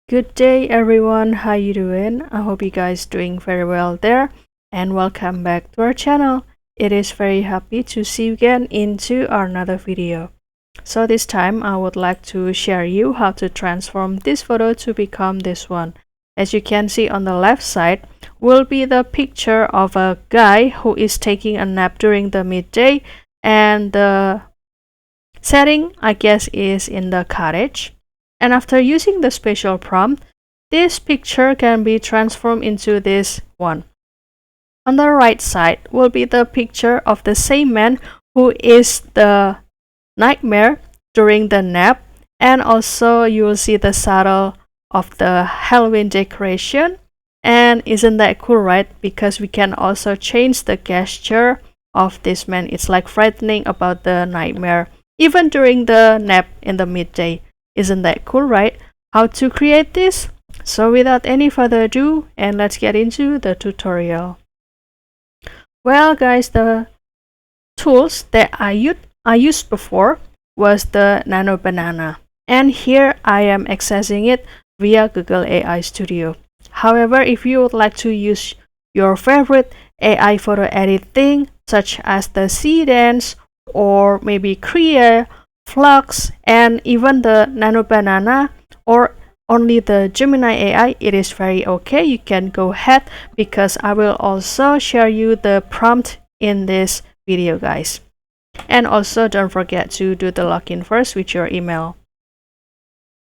Good day everyone, how you doing? I hope you guys doing very well there and welcome back to our channel. It is very happy to see you again into another video. So this time I would like to share you how to transform this photo to become this one. As you can see on the left side will be the picture of a guy who is taking a nap during the midday, and the setting I guess is in the cottage. And after using the special prompt, this picture can be transformed into this one. On the right side will be the picture of the same man who is the nightmare during the nap, and also you will see the saddle of the Halloween decoration. And isn't that cool, right? Because we can also change the gesture of this man. It's like frightening about the nightmare even during the nap in the midday. Isn't that cool, right? How to create this? So without any further ado, and let's get into the tutorial. Well guys, the tools that I used before was the Nano banana, and here I am accessing it via Google AI Studio. However, if you would like to use your favorite AI photo editing such as the Dance or maybe Crea, Flux, and even the Nano banana or only the Gemini AI, it is very okay. You can go ahead because I will also share you the prompt in this video guys. And also don't forget to do the login first with your email.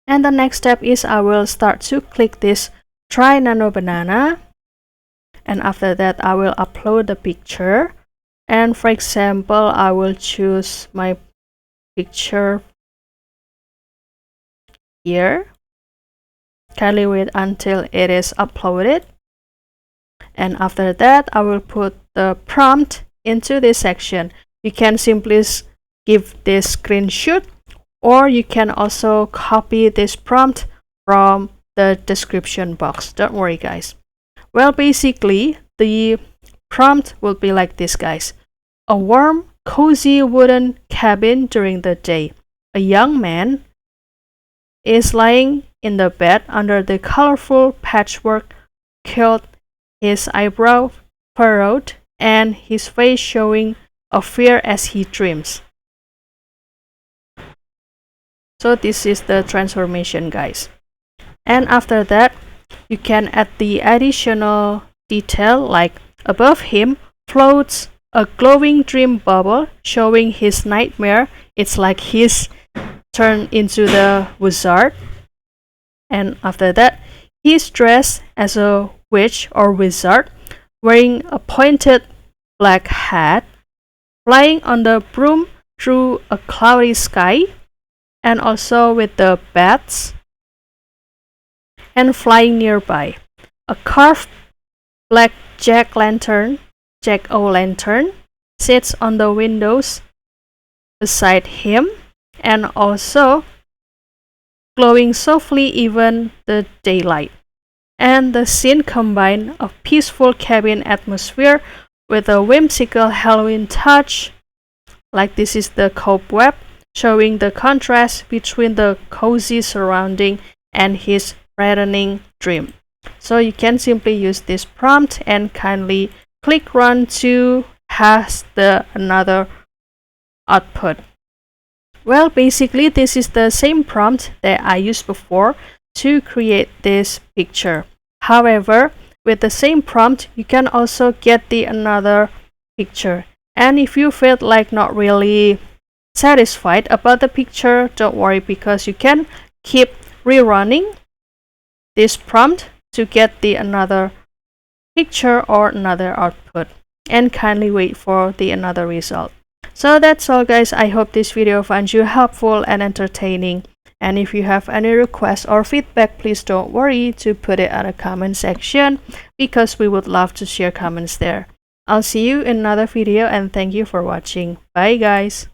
And the next step is I will start to click this try Nano banana, and after that I will upload the picture. And for example, I will choose my picture here. Kindly wait until it is uploaded, and after that I will put the prompt into this section. You can simply give this screenshot, or you can also copy this prompt from the description box. Don't worry guys. Well, basically the prompt will be like this guys. A warm, cozy wooden cabin during the day. A young man is lying in the bed under the colorful patchwork quilt, his eyebrow furrowed and his face showing of fear as he dreams. So this is the transformation guys. And after that you can add the additional detail, like above him floats a glowing dream bubble showing his nightmare. It's like he's turned into the wizard. And after that he's dressed as a witch or wizard, wearing a pointed black hat, flying on the broom through a cloudy sky, and also with the bats and flying nearby. A carved black jack-o'-lantern sits on the windows beside him, and also glowing softly even the daylight. And the scene combines a peaceful cabin atmosphere with a whimsical Halloween touch, like this is the cobweb, showing the contrast between the cozy surrounding and his Rerunning dream. So you can simply use this prompt and kindly click run to has the another output. Well, basically this is the same prompt that I used before to create this picture. However, with the same prompt you can also get the another picture. And if you feel like not really satisfied about the picture, don't worry, because you can keep rerunning this prompt to get the another picture or another output, and kindly wait for the another result. So that's all guys. I hope this video finds you helpful and entertaining, and if you have any requests or feedback, please don't worry to put it in the comment section, because we would love to share comments there. I'll see you in another video, and thank you for watching. Bye guys.